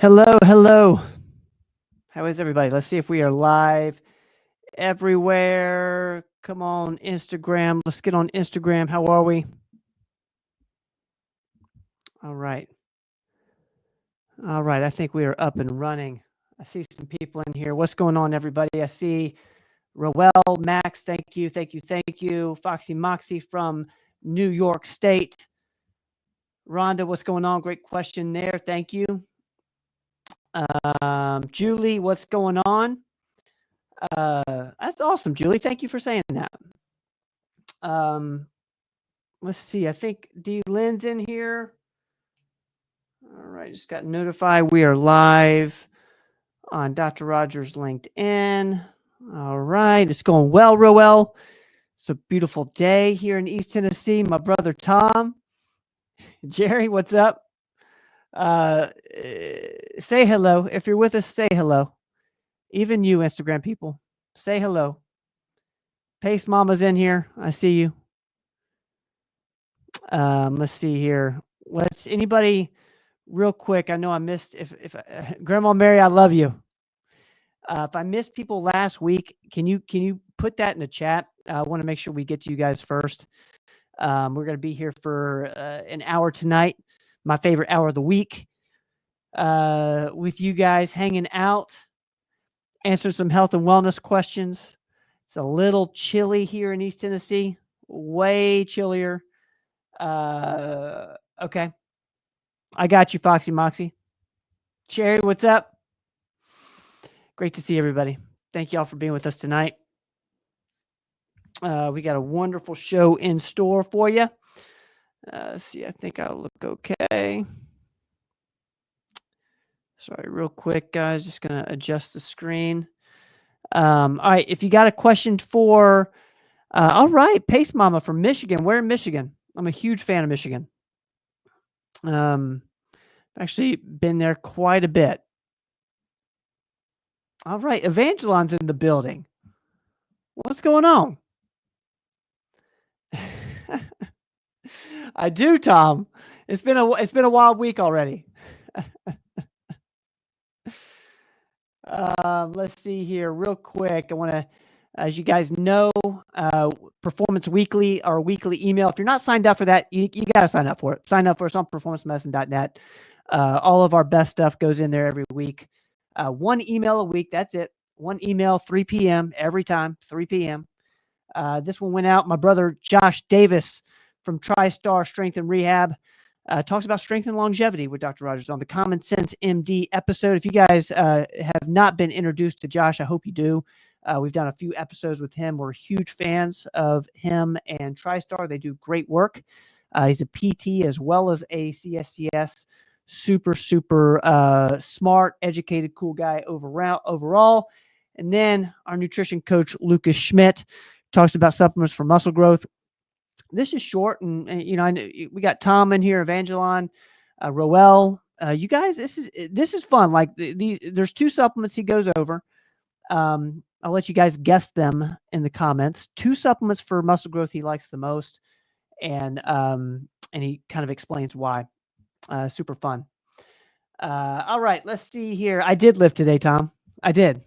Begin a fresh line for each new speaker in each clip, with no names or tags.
Hello, hello. How is everybody? Let's see if we are live everywhere. Come on, Instagram. Let's get on Instagram. How are we? All right. All right. I think we are up and running. I see some people in here. What's going on, everybody? I see Roel, Max. Thank you. Thank you. Thank you. Foxy Moxie from New York State. Rhonda, what's going on? Great question there. Thank you. Julie, what's going on? That's awesome, Julie. Thank you for saying that. Let's see. I think D. Lynn's in here. All right, just got notified. We are live on Dr. Rogers LinkedIn. All right, it's going well, Roel. It's a beautiful day here in East Tennessee. My brother Tom, Jerry, what's up? Say hello. If you're with us, say hello. Even you, Instagram people, say hello. Pace Mama's in here. I see you. Let's see here. Anybody real quick. I know I missed if Grandma Mary, I love you. If I missed people last week, can you put that in the chat? I want to make sure we get to you guys first. We're going to be here for an hour tonight, my favorite hour of the week, with you guys hanging out, answer some health and wellness questions. It's a little chilly here in East Tennessee, way chillier. Okay. I got you, Foxy Moxie. Cherry, what's up? Great to see everybody. Thank you all for being with us tonight. We got a wonderful show in store for you. See, I think I'll look okay. Sorry, real quick, guys. Just going to adjust the screen. All right, if you got a question for, all right, Pace Mama from Michigan. Where in Michigan? I'm a huge fan of Michigan. Actually been there quite a bit. All right, Evangelon's in the building. What's going on? I do, Tom. It's been a wild week already. Let's see here real quick. I want to, as you guys know, Performance Weekly, our weekly email. If you're not signed up for that, you got to sign up for it. Sign up for us on performancemedicine.net. All of our best stuff goes in there every week. One email a week. That's it. One email, 3 p.m. every time, 3 p.m. This one went out. My brother Josh Davis from TriStar Strength and Rehab talks about strength and longevity with Dr. Rogers on the Common Sense MD episode. If you guys have not been introduced to Josh, I hope you do. We've done a few episodes with him. We're huge fans of him and TriStar. They do great work. He's a PT as well as a CSCS. Super smart, educated, cool guy overall. And then our nutrition coach, Lucas Schmidt, talks about supplements for muscle growth. This is short, and I know we got Tom in here, Evangelon, Roel. You guys, this is fun. Like there's two supplements he goes over. I'll let you guys guess them in the comments. Two supplements for muscle growth he likes the most, and he kind of explains why. Super fun. All right, let's see here. I did lift today, Tom. I did.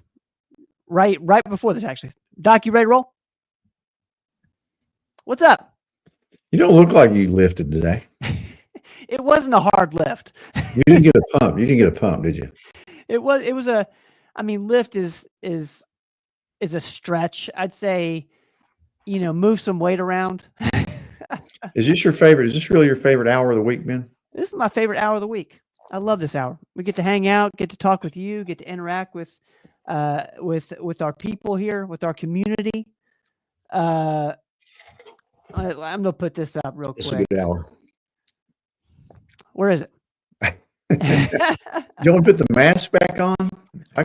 Right before this, actually. Doc, you ready to roll? What's up?
You don't look like you lifted today.
It wasn't a hard lift.
You didn't get a pump. You didn't get a pump, did you?
It was a, lift is a stretch. I'd say, move some weight around.
Is this your favorite? Is this really your favorite hour of the week, Ben?
This is my favorite hour of the week. I love this hour. We get to hang out, get to talk with you, get to interact with our people here, with our community. I'm going to put this up real quick.
It's a good hour.
Where is it?
You want to put the mask back on?
I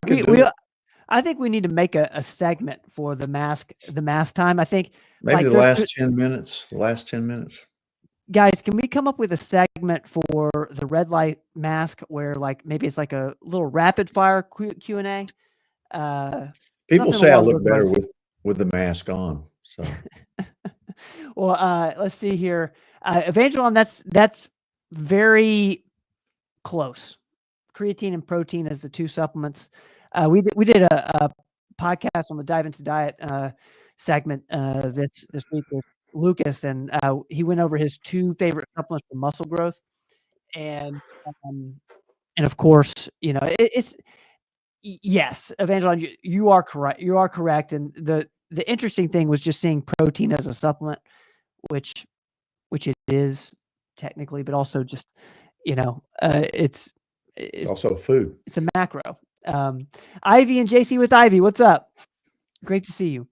think we need to make a segment for the mask time. I think
maybe the last 10 minutes. The last 10 minutes.
Guys, can we come up with a segment for the red light mask where maybe it's like a little rapid fire Q&A?
People say I look better with the mask on. So,
well, let's see here. Evangelon, that's very close. creatine and protein as the 2 supplements. We did a podcast on the Dive Into Diet segment this week with Lucas, and he went over his 2 favorite supplements for muscle growth. And of course, it's yes, Evangeline, you are correct. You are correct. And the interesting thing was just seeing protein as a supplement, which it is technically, but also just, it's
also food.
It's a macro. Ivy and JC with Ivy, what's up? Great to see you.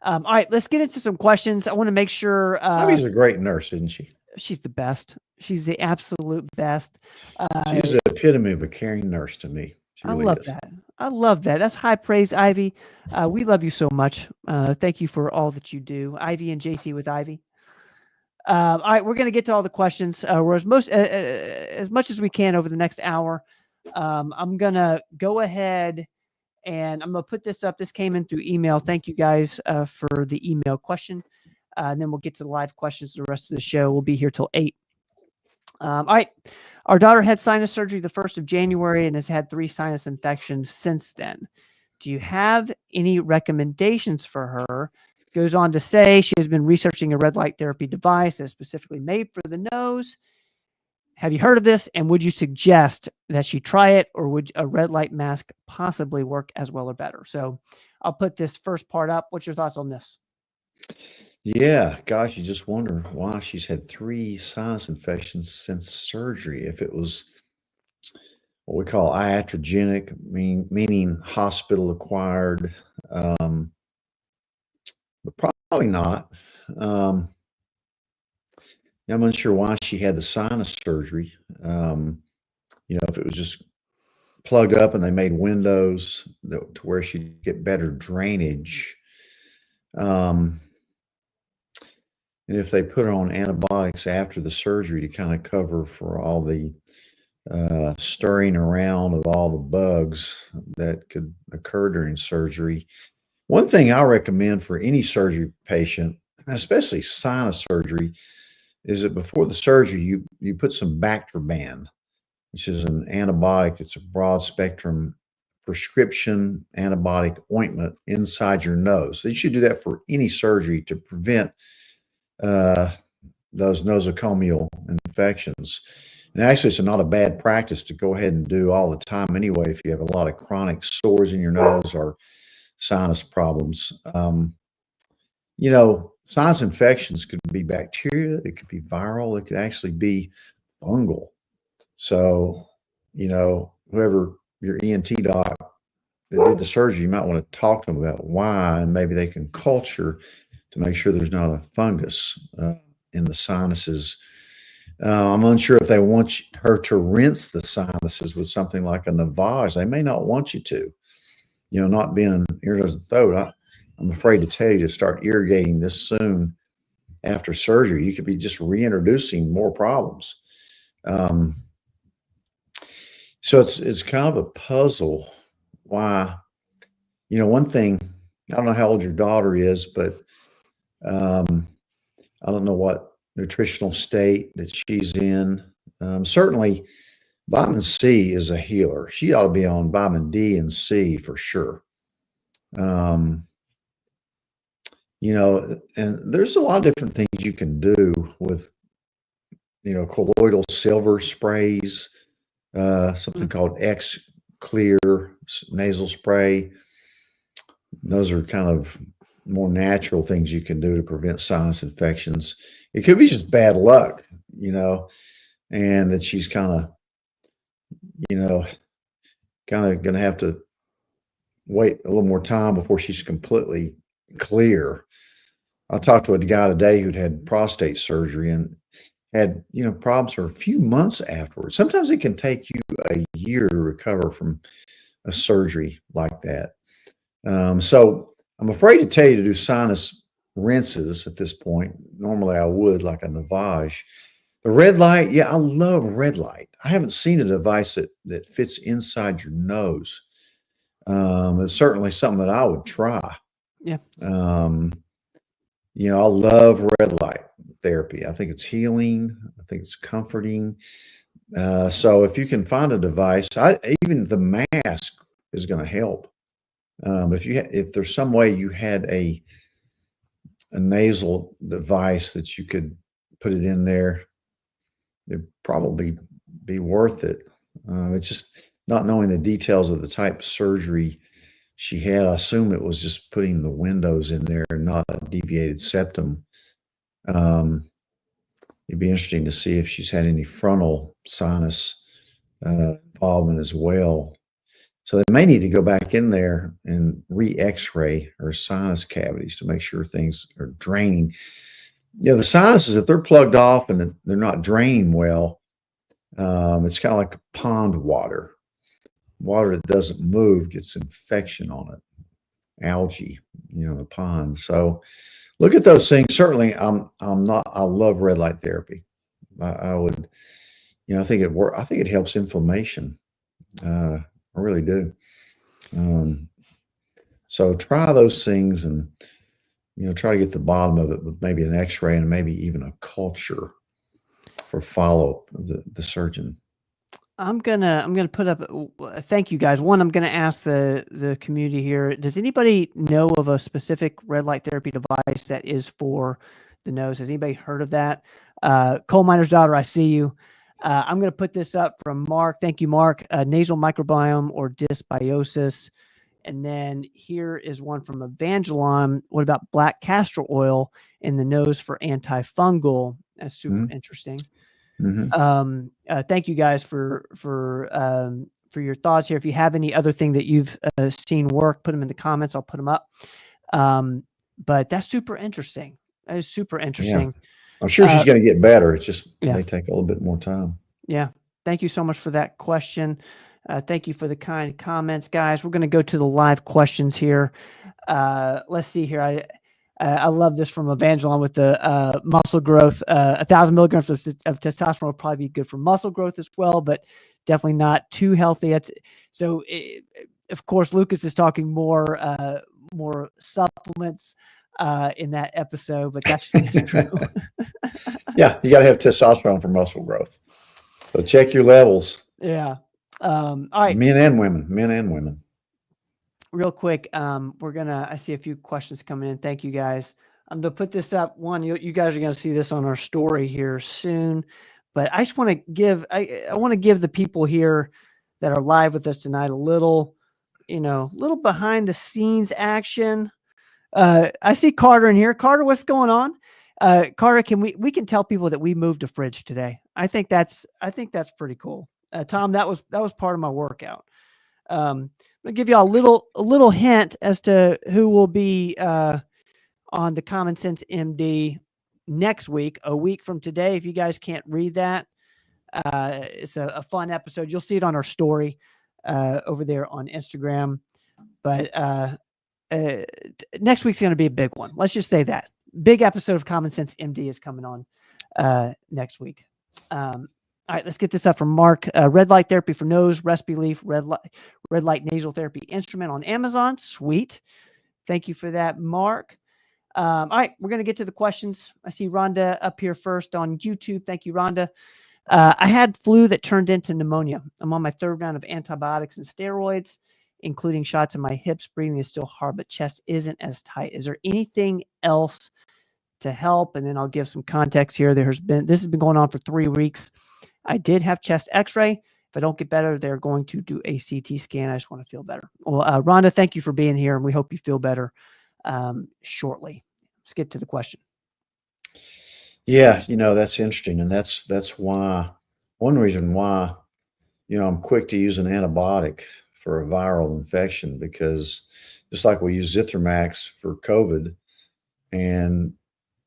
All right, let's get into some questions. I want to make sure.
Ivy's a great nurse, isn't she?
She's the best. She's the absolute best.
She's the epitome of a caring nurse to me. She really
love
is.
that. I love that. That's high praise, Ivy. We love you so much. Thank you for all that you do. Ivy and JC with Ivy. All right, we're going to get to all the questions. We're as much as we can over the next hour. I'm going to go ahead and I'm going to put this up. This came in through email. Thank you guys for the email question. And then we'll get to the live questions the rest of the show. We'll be here till 8. All right. Our daughter had sinus surgery the 1st of January and has had 3 sinus infections since then. Do you have any recommendations for her? Goes on to say she has been researching a red light therapy device that is specifically made for the nose. Have you heard of this? And would you suggest that she try it, or would a red light mask possibly work as well or better? So I'll put this first part up. What's your thoughts on this?
Yeah, gosh, you just wonder why she's had 3 sinus infections since surgery. If it was what we call iatrogenic, meaning hospital acquired, but probably not. I'm unsure why she had the sinus surgery. If it was just plugged up and they made windows to where she'd get better drainage. And if they put her on antibiotics after the surgery to kind of cover for all the stirring around of all the bugs that could occur during surgery. One thing I recommend for any surgery patient, especially sinus surgery, is that before the surgery, you put some Bactroban, which is an antibiotic. It's a broad spectrum prescription antibiotic ointment inside your nose. So you should do that for any surgery to prevent those nosocomial infections. And actually, it's not a bad practice to go ahead and do all the time anyway if you have a lot of chronic sores in your nose or sinus problems. Sinus infections could be bacteria, it could be viral, it could actually be fungal. So, whoever your ENT doc that did the surgery, you might want to talk to them about why, and maybe they can culture to make sure there's not a fungus in the sinuses. I'm unsure if they want her to rinse the sinuses with something like a lavage. They may not want you to, not being an ear, nose, and throat. I'm afraid to tell you to start irrigating this soon after surgery. You could be just reintroducing more problems. So it's kind of a puzzle why, one thing, I don't know how old your daughter is, but I don't know what nutritional state that she's in. Certainly vitamin C is a healer. She ought to be on vitamin D and C for sure. And there's a lot of different things you can do with, colloidal silver sprays, something called X Clear nasal spray. Those are kind of more natural things you can do to prevent sinus infections. It could be just bad luck, and that she's kind of going to have to wait a little more time before she's completely clear. I talked to a guy today who'd had prostate surgery and had, problems for a few months afterwards. Sometimes it can take you a year to recover from a surgery like that. So I'm afraid to tell you to do sinus rinses at this point. Normally I would, like a lavage. The red light, yeah, I love red light. I haven't seen a device that fits inside your nose. It's certainly something that I would try.
Yeah.
I love red light therapy. I think it's healing. I think it's comforting. So if you can find a device, even the mask is going to help. If there's some way you had a nasal device that you could put it in there, it'd probably be worth it. It's just not knowing the details of the type of surgery she had. I assume it was just putting the windows in there, not a deviated septum. It'd be interesting to see if she's had any frontal sinus involvement as well. So they may need to go back in there and re-X-ray her sinus cavities to make sure things are draining. The sinuses, if they're plugged off and they're not draining well, it's kind of like pond water. Water that doesn't move gets infection on it, algae, in a pond. So look at those things. Certainly, I love red light therapy. I would, I think I think it helps inflammation. I really do. So try those things and, try to get the bottom of it with maybe an x-ray and maybe even a culture for follow the surgeon.
I'm gonna put up. Thank you guys. One, I'm gonna ask the community here. Does anybody know of a specific red light therapy device that is for the nose? Has anybody heard of that? Coal miner's daughter, I see you. I'm gonna put this up from Mark. Thank you, Mark. Nasal microbiome or dysbiosis. And then here is one from Evangelon. What about black castor oil in the nose for antifungal? That's super interesting. Thank you guys for your thoughts here. If you have any other thing that you've seen work, put them in the comments. I'll put them up. But that's super interesting. That is super interesting.
Yeah. I'm sure she's going to get better. It's just may take a little bit more time.
Yeah. Thank you so much for that question. Thank you for the kind comments, guys. We're going to go to the live questions here. Let's see here. I love this from Evangelon with the muscle growth. 1,000 milligrams of testosterone will probably be good for muscle growth as well, but definitely not too healthy. Of course, Lucas is talking more supplements in that episode, but that's true.
Yeah, you got to have testosterone for muscle growth. So check your levels.
Yeah. All right.
Men and women.
Real quick, I see a few questions coming in. Thank you guys. I'm going to put this up. One, you guys are going to see this on our story here soon, but I just want to give, I want to give the people here that are live with us tonight a little behind the scenes action. I see Carter in here. Carter, what's going on? Carter, we can tell people that we moved a fridge today. I think that's pretty cool. Tom, that was part of my workout. I'm gonna give you a little hint as to who will be on the Common Sense MD next week, a week from today. If you guys can't read that, it's a fun episode. You'll see it on our story over there on Instagram. But next week's going to be a big one. Let's just say that. Big episode of Common Sense MD is coming on next week. All right, let's get this up from Mark. Red light therapy for nose, Respilief, red light nasal therapy instrument on Amazon. Sweet. Thank you for that, Mark. All right, we're going to get to the questions. I see Rhonda up here first on YouTube. Thank you, Rhonda. I had flu that turned into pneumonia. I'm on my third round of antibiotics and steroids, including shots in my hips. Breathing is still hard, but chest isn't as tight. Is there anything else to help? And then I'll give some context here. This has been going on for 3 weeks. I did have chest x-ray. If I don't get better, they're going to do a CT scan. I just want to feel better. Well, Rhonda, thank you for being here, and we hope you feel better shortly. Let's get to the question.
Yeah, that's interesting. And that's why, one reason why, I'm quick to use an antibiotic for a viral infection, because just like we use Zithromax for COVID, and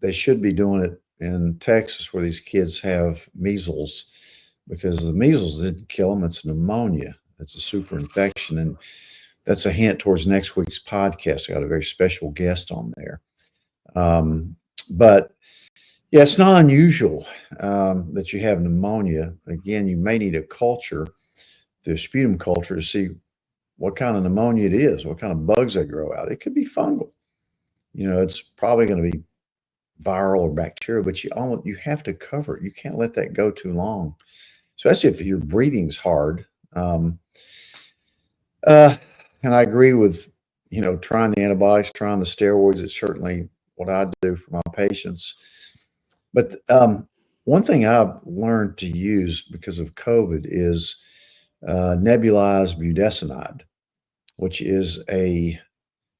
they should be doing it in Texas where these kids have measles, because the measles didn't kill them. It's pneumonia. It's a super infection. And that's a hint towards next week's podcast. I got a very special guest on there. But yeah, it's not unusual that you have pneumonia. Again, you may need a culture, the sputum culture, to see what kind of pneumonia it is, what kind of bugs they grow out. It could be fungal. It's probably going to be viral or bacterial, but you have to cover it. You can't let that go too long. especially if your breathing's hard. Um, uh, and I agree with, trying the antibiotics, trying the steroids. It's certainly what I do for my patients. But one thing I've learned to use because of COVID is nebulized budesonide, which is an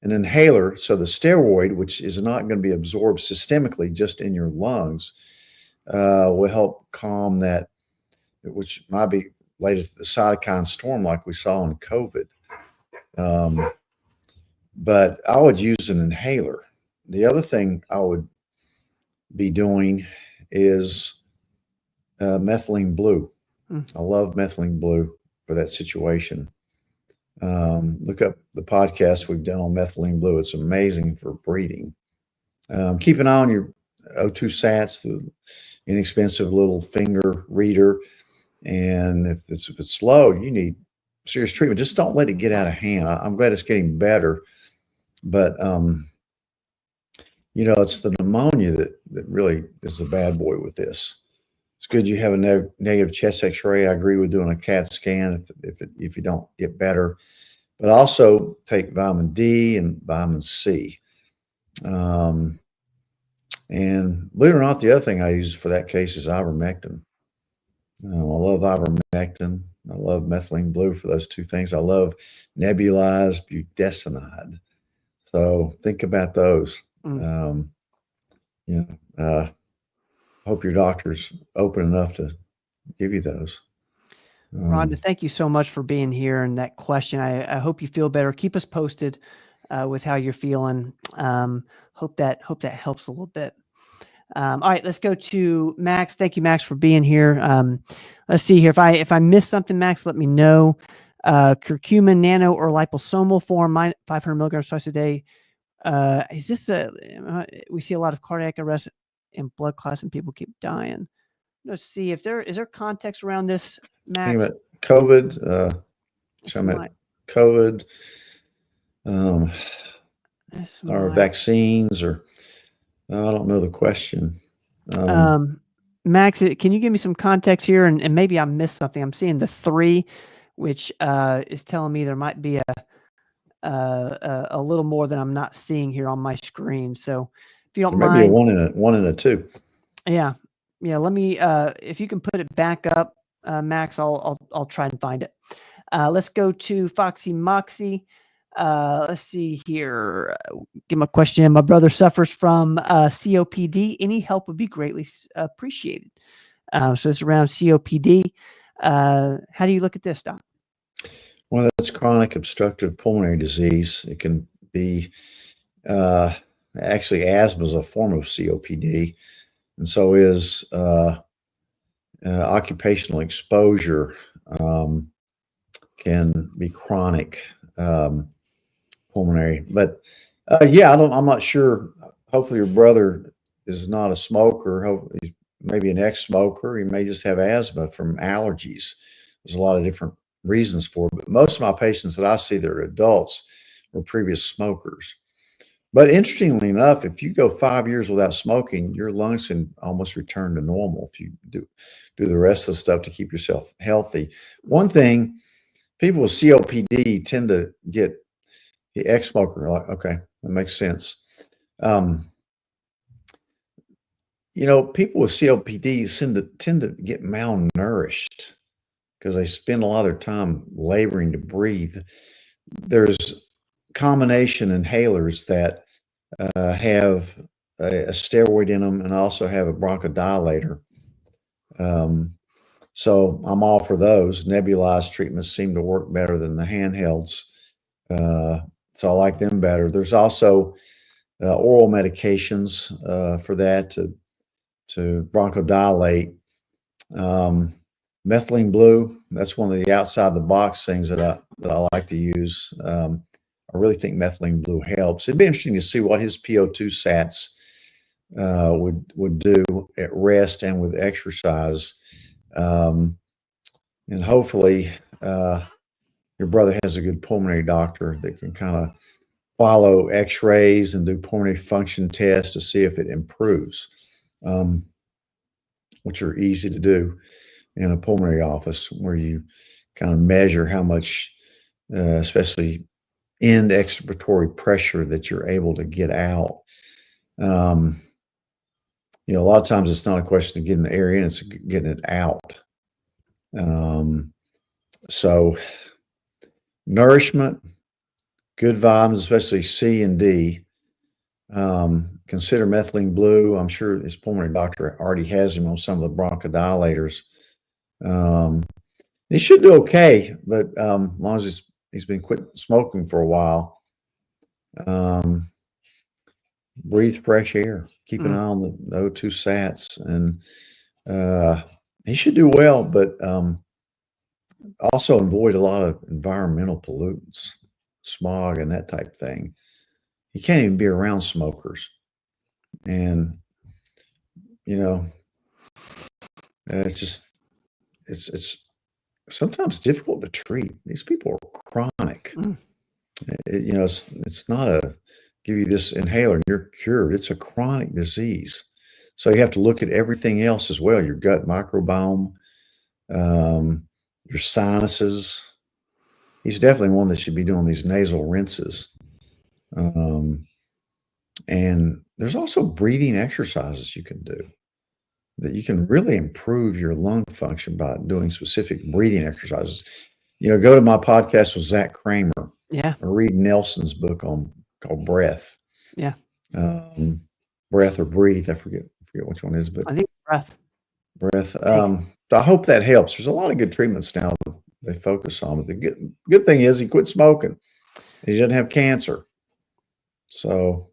inhaler. So the steroid, which is not going to be absorbed systemically, just in your lungs, will help calm that, which might be related to the cytokine storm like we saw in COVID. But I would use an inhaler. The other thing I would be doing is methylene blue. I love methylene blue for that situation. Look up the podcast we've done on methylene blue. It's amazing for breathing. Keep an eye on your O2 sats, the inexpensive little finger reader. And if it's low, you need serious treatment. Just don't let it get out of hand. I'm glad it's getting better. But, it's the pneumonia that really is the bad boy with this. It's good you have a negative chest X-ray. I agree with doing a CAT scan if you don't get better. But also take vitamin D and vitamin C. And believe it or not, the other thing I use for that case is ivermectin. I love ivermectin. I love methylene blue for those two things. I love nebulized budesonide. So think about those. Hope your doctor's open enough to give you those.
Rhonda, thank you so much for being here and that question. I hope you feel better. Keep us posted with how you're feeling. Hope that helps a little bit. All right, let's go to Max. Thank you, Max, for being here. Let's see here. If I missed something, Max, let me know. Curcumin nano or liposomal form, 500 milligrams twice a day. Is this we see a lot of cardiac arrest and blood clots and people keep dying. Let's see if is there context around this, Max.
About COVID, COVID, or vaccines, or I don't know the question.
Max, can you give me some context here? And maybe I missed something. I'm seeing the 3, which is telling me there might be a little more than I'm not seeing here on my screen. So if you don't mind,
maybe a 1 and a 2.
Yeah. Let me if you can put it back up, Max, I'll try and find it. Let's go to Foxy Moxie. Let's see here. Give him a question. My brother suffers from COPD. Any help would be greatly appreciated. So it's around COPD. How do you look at this, Doc?
Well, that's chronic obstructive pulmonary disease. It can be actually asthma is a form of COPD, and so is occupational exposure. Can be chronic pulmonary, but I'm not sure. Hopefully, your brother is not a smoker. He's maybe an ex-smoker. He may just have asthma from allergies. There's a lot of different reasons for it, but most of my patients that I see that are adults were previous smokers. But interestingly enough, if you go 5 years without smoking, your lungs can almost return to normal if you do the rest of the stuff to keep yourself healthy. One thing, people with COPD tend to get the ex-smoker. Like, okay, that makes sense. People with COPD tend to get malnourished because they spend a lot of their time laboring to breathe. There's combination inhalers that have a steroid in them and also have a bronchodilator. So I'm all for those. Nebulized treatments seem to work better than the handhelds. So I like them better. There's also oral medications for that to bronchodilate. Methylene blue, that's one of the outside the box things that I like to use. I really think methylene blue helps. It'd be interesting to see what his PO2 sats would do at rest and with exercise. And hopefully your brother has a good pulmonary doctor that can kind of follow x-rays and do pulmonary function tests to see if it improves, which are easy to do. in a pulmonary office where you kind of measure how much, especially end expiratory pressure that you're able to get out. Um, a lot of times it's not a question of getting the air in, it's getting it out. So nourishment, good vitamins, especially C and D. Consider methylene blue. I'm sure his pulmonary doctor already has him on some of the bronchodilators. He should do okay, but as long as he's been quit smoking for a while, breathe fresh air. Keep an eye on the O2 sats, and he should do well. But also avoid a lot of environmental pollutants, smog, and that type of thing. He can't even be around smokers, and it's sometimes difficult to treat. These people are chronic. It's not a give you this inhaler and you're cured. It's a chronic disease. So you have to look at everything else as well, your gut microbiome, your sinuses. He's definitely one that should be doing these nasal rinses. And there's also breathing exercises you can do that you can really improve your lung function by doing specific breathing exercises. Go to my podcast with Zach Kramer.
Yeah.
Or read Nelson's book called Breath.
Yeah.
Breath or Breathe. I forget which one is, but
I think breath.
So I hope that helps. There's a lot of good treatments now that they focus on. But the good thing is he quit smoking. He doesn't have cancer. So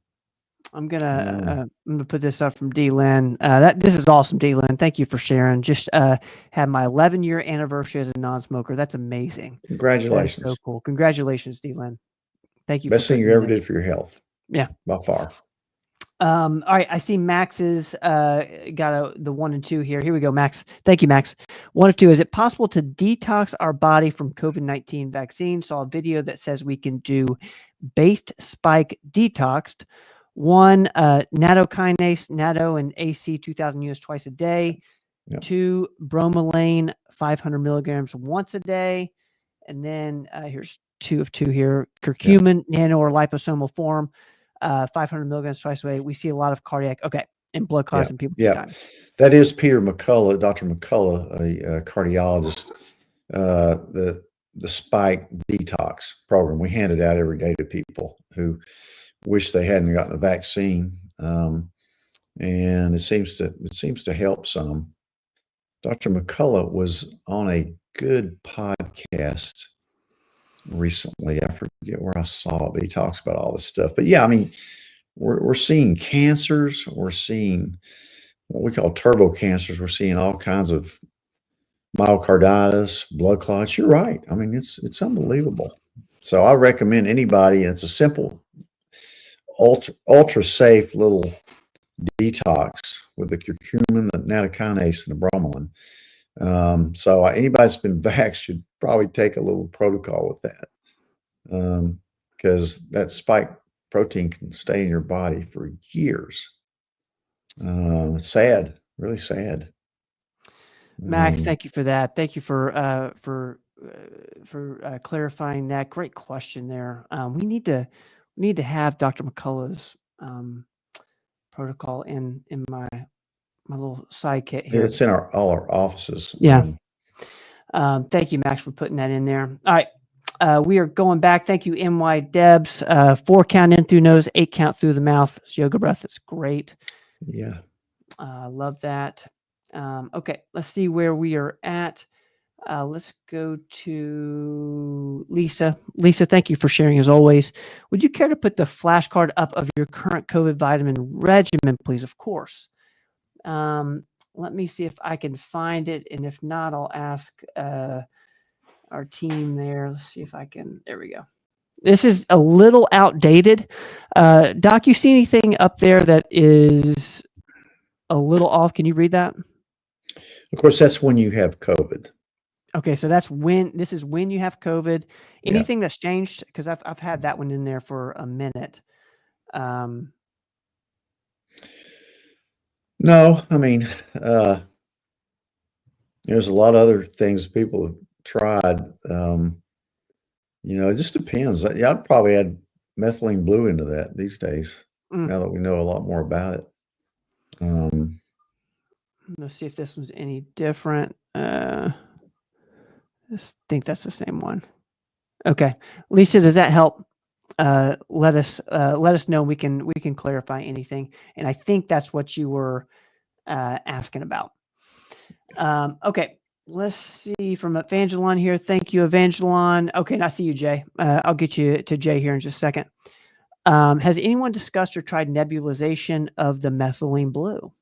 I'm gonna put this up from D. Lynn. This is awesome, D. Lynn. Thank you for sharing. Just had my 11-year anniversary as a non-smoker. That's amazing.
Congratulations.
That is so cool. Congratulations, D. Lynn. Thank you.
Best thing you ever did for your health.
Yeah,
by far.
All right, I see Max's got the 1 and 2 here. Here we go, Max. Thank you, Max. 1 of 2. Is it possible to detox our body from COVID-19 vaccine? Saw a video that says we can do based spike detoxed. 1, nattokinase, natto and AC 2,000 units twice a day. Yep. 2, bromelain 500 milligrams once a day. And then here's 2 of 2 here. Curcumin, nano or liposomal form. 500 milligrams twice a day. We see a lot of cardiac, and blood clots in people.
Yeah, that is Peter McCullough, Dr. McCullough, a cardiologist. The Spike Detox program we handed out every day to people who wish they hadn't gotten the vaccine, and it seems to help some. Dr. McCullough was on a good podcast recently. I forget where I saw it, but he talks about all this stuff. But yeah, I mean, we're seeing cancers. We're seeing what we call turbo cancers. We're seeing all kinds of myocarditis, blood clots. You're right. I mean, it's unbelievable. So I recommend anybody. It's a simple, ultra safe little detox with the curcumin, the nattokinase, and the bromelain. So anybody that's been vaxxed should probably take a little protocol with that, because that spike protein can stay in your body for years. Sad, really sad.
Max, thank you for that. Thank you for clarifying that. Great question there. We need to have Dr. McCullough's protocol in my little sidekick here.
It's in all our offices.
Yeah. Thank you, Max, for putting that in there. All right. We are going back. Thank you, MY Debs. 4 count in through nose, 8 count through the mouth. It's yoga breath. It's great.
Yeah.
Love that. Okay, let's see where we are at. Let's go to Lisa. Lisa, thank you for sharing as always. Would you care to put the flashcard up of your current COVID vitamin regimen, please? Of course. Let me see if I can find it. And if not, I'll ask our team there. Let's see if I can. There we go. This is a little outdated. Doc, you see anything up there that is a little off? Can you read that?
Of course, that's when you have COVID.
Okay, so this is when you have COVID. Anything that's changed? Because I've had that one in there for a minute.
No, I mean, There's a lot of other things people have tried. It just depends. Yeah, I'd probably add methylene blue into that these days,
Mm.
now that we know a lot more about it.
Let's see if this one's any different. I think that's the same one. Okay, Lisa, does that help? Let us know. We can clarify anything. And I think that's what you were asking about. Okay, let's see from Evangelon here. Thank you, Evangelon. Okay, and I see you, Jay. I'll get you to Jay here in just a second. Has anyone discussed or tried nebulization of the methylene blue?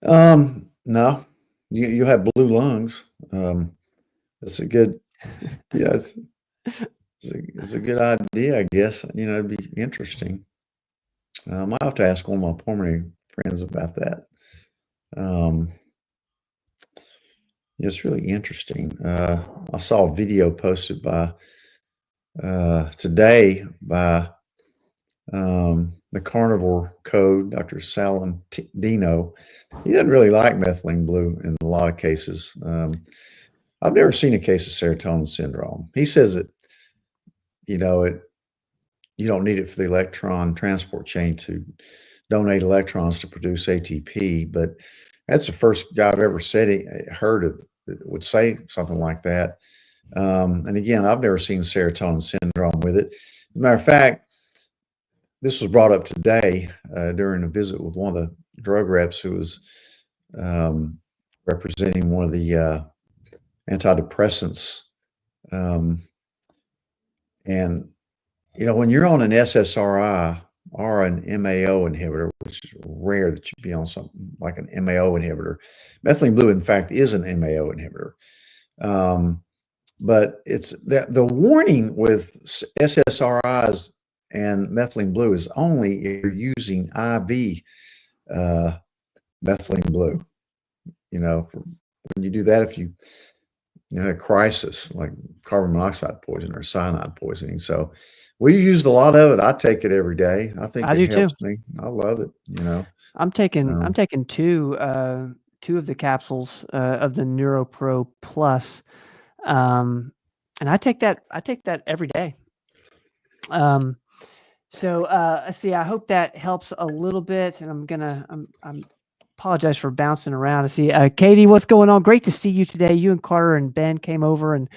No, you have blue lungs. It's a good, yeah, it's a good idea, I guess. It'd be interesting. I might have to ask one of my pulmonary friends about that. It's really interesting. I saw a video posted by today by the carnivore code, Dr. Salentino. He doesn't really like methylene blue in a lot of cases. I've never seen a case of serotonin syndrome. He says that, you don't need it for the electron transport chain to donate electrons to produce ATP, but that's the first guy I've ever heard of that would say something like that. And again, I've never seen serotonin syndrome with it. As a matter of fact, this was brought up today during a visit with one of the drug reps who was representing one of the antidepressants. And, when you're on an SSRI or an MAO inhibitor, which is rare that you'd be on something like an MAO inhibitor, methylene blue, in fact, is an MAO inhibitor. But it's the warning with SSRIs and methylene blue is only if you're using IV methylene blue. When you do that, if you a crisis like carbon monoxide poisoning or cyanide poisoning. So we used a lot of it. I take it every day. I think
I do
it helps
too.
me. I love it.
I'm taking two of the capsules of the NeuroPro Plus, and I take that every day. So let's see. I hope that helps a little bit, and I'm apologize for bouncing around. I see Katie, what's going on? Great to see you today. You and Carter and Ben came over, and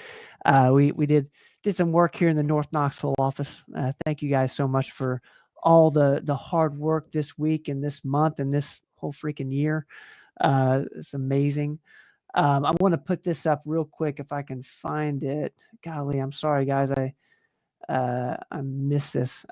we did some work here in the North Knoxville office. Thank you guys so much for all the hard work this week and this month and this whole freaking year. It's amazing. I want to put this up real quick if I can find it. Golly, I'm sorry, guys. I miss this.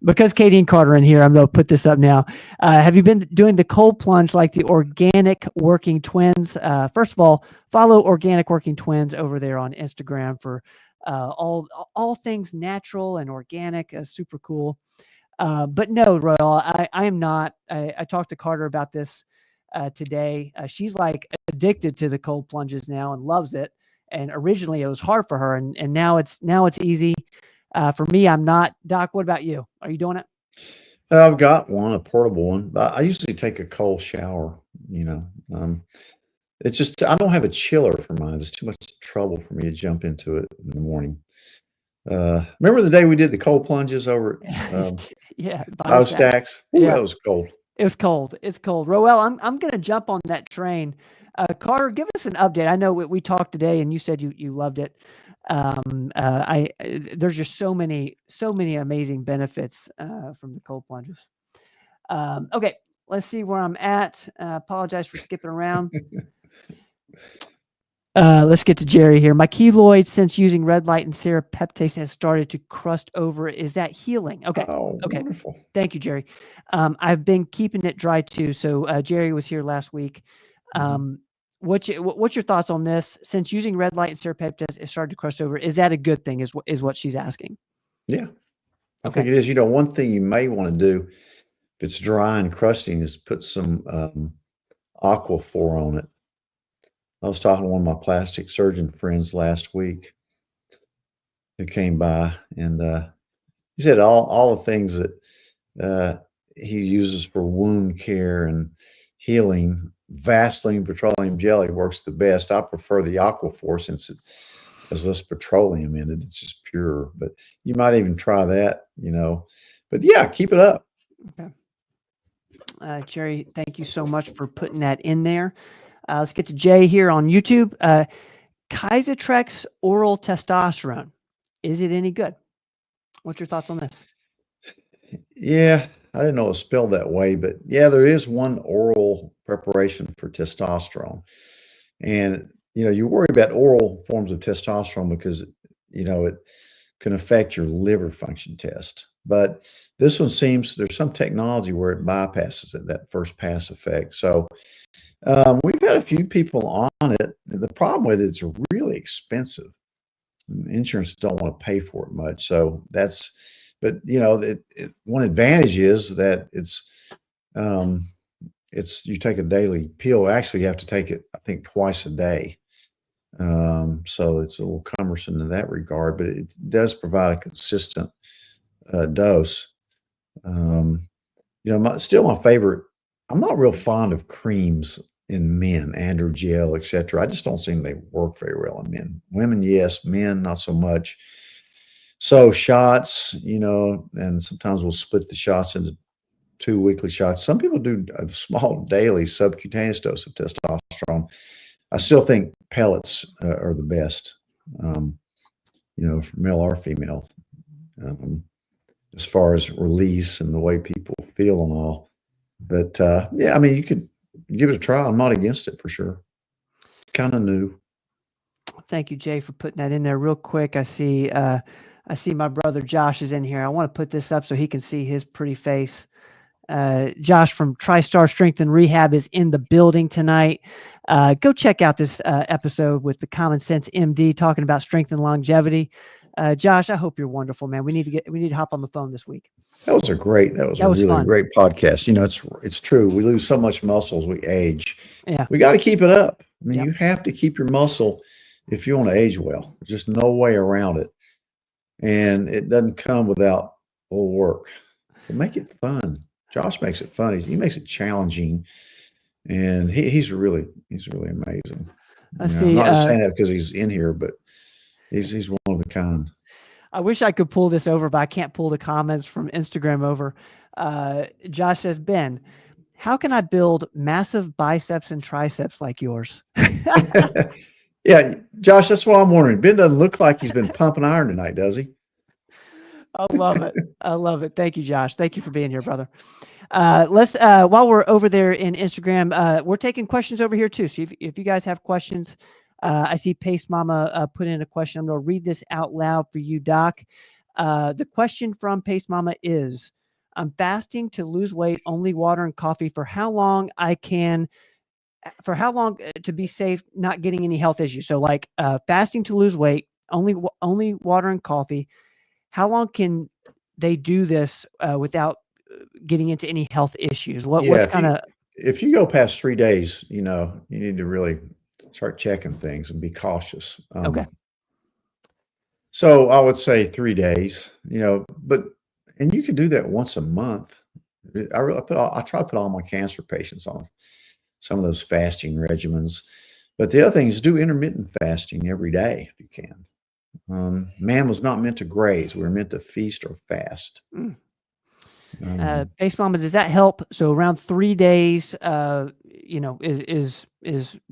Because Katie and Carter are in here, I'm going to put this up now. Have you been doing the cold plunge like the Organic Working Twins? First of all, follow Organic Working Twins over there on Instagram for all things natural and organic. Super cool. But no, Royal, I am not. I talked to Carter about this today. She's like addicted to the cold plunges now and loves it. And originally it was hard for her, and now it's easy. For me, I'm not. Doc, what about you? Are you doing it?
I've got one, a portable one, but I usually take a cold shower. It's just I don't have a chiller for mine. It's too much trouble for me to jump into it in the morning. Remember the day we did the cold plunges over at
yeah,
BioStacks? Ooh,
yeah,
that was cold.
It was cold. It's cold. Roel, I'm going to jump on that train. Carter, give us an update. I know we talked today, and you said you loved it. There's just so many amazing benefits from the cold plunges. Okay, let's see where I'm at. Apologize for skipping around. Let's get to Jerry here. My keloid, since using red light and serapeptase, has started to crust over. Is that healing? Okay.
Oh,
okay.
Wonderful.
Thank you, Jerry. I've been keeping it dry too. So Jerry was here last week. What's your thoughts on this? Since using red light and serapeptase, it started to crust over. Is that a good thing? Is what she's asking?
Yeah, I think it is. One thing you may want to do if it's dry and crusting is put some Aquaphor on it. I was talking to one of my plastic surgeon friends last week who came by, and he said all the things that he uses for wound care, and healing, Vaseline petroleum jelly works the best. I prefer the Aquaphor since it has less petroleum in it. It's just pure. But you might even try that, you know. But yeah, keep it up.
Okay. Jerry, thank you so much for putting that in there. Let's get to Jay here on YouTube. Kysotrex oral testosterone. Is it any good? What's your thoughts on this?
Yeah, I didn't know it was spelled that way, but yeah, there is one oral preparation for testosterone. And, you know, you worry about oral forms of testosterone because, you know, it can affect your liver function test. But this one seems there's some technology where it bypasses it, that first pass effect. So we've had a few people on it. The problem with it's really expensive. Insurance don't want to pay for it much. So that's, but you know, one advantage is that um, you take a daily pill. Actually, you have to take it, I think, twice a day. So it's a little cumbersome in that regard, but it does provide a consistent dose. Um, you know, still my favorite. I'm not real fond of creams in men, androgel, etc. I just don't think they work very well in men. Women, yes. Men, not so much. So shots, you know, and sometimes we'll split the shots into 2 weekly shots. Some people do a small daily subcutaneous dose of testosterone. I still think pellets are the best, um, you know, for male or female, um, as far as release and the way people feel and all. But yeah, I mean, you could give it a try. I'm not against it for sure. Kind of new.
Thank you, Jay, for putting that in there real quick. I see my brother Josh is in here. I want to put this up so he can see his pretty face. Josh from TriStar Strength and Rehab is in the building tonight. Go check out this episode with the Common Sense MD talking about strength and longevity. Josh, I hope you're wonderful, man. We need to hop on the phone this week.
That was a really
fun.
great podcast. You know, it's true. We lose so much muscle as we age.
Yeah.
We got to keep it up. I mean,
Yep.
you have to keep your muscle if you want to age well. There's just no way around it. And it doesn't come without a little work. But make it fun. Josh makes it fun. He makes it challenging. And he's really amazing.
I
You know,
see.
I'm not just saying that because he's in here, but he's one of a kind.
I wish I could pull this over, but I can't pull the comments from Instagram over. Josh says, Ben, how can I build massive biceps and triceps like yours?
Yeah, Josh, that's what I'm wondering. Ben doesn't look like he's been pumping iron tonight, does he?
I love it. I love it. Thank you, Josh. Thank you for being here, brother. Let's while we're over there in Instagram, we're taking questions over here too. So if you guys have questions, I see Pace Mama put in a question. I'm going to read this out loud for you, Doc. The question from Pace Mama is, I'm fasting to lose weight, only water and coffee. For how long to be safe, not getting any health issues? So like fasting to lose weight, only water and coffee. How long can they do this without getting into any health issues? What's kind of,
if you go past 3 days, you know, you need to really start checking things and be cautious.
okay.
So I would say 3 days, you know, and you can do that once a month. I try to put all my cancer patients on some of those fasting regimens. But the other thing is do intermittent fasting every day if you can. Man was not meant to graze. We were meant to feast or fast.
Base Mama, does that help? So around 3 days, you know, is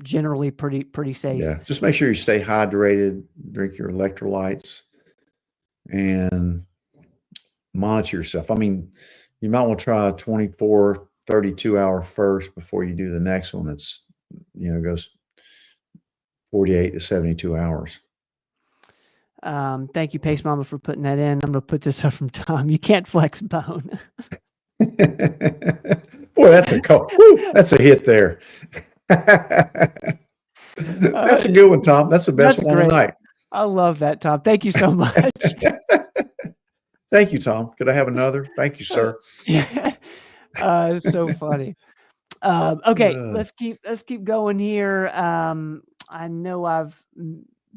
generally pretty safe.
Yeah, just make sure you stay hydrated, drink your electrolytes, and monitor yourself. I mean, you might want to try a 24, 32-hour first before you do the next one. That's, you know, goes 48 to 72 hours.
Thank you, Pace Mama, for putting that in. I'm going to put this up from Tom. You can't flex bone.
Boy, that's a hit there. That's a good one, Tom. That's the best one tonight.
I love that, Tom. Thank you so much.
Thank you, Tom. Could I have another? Thank you, sir.
It's so funny. Okay, let's keep going here. I know I've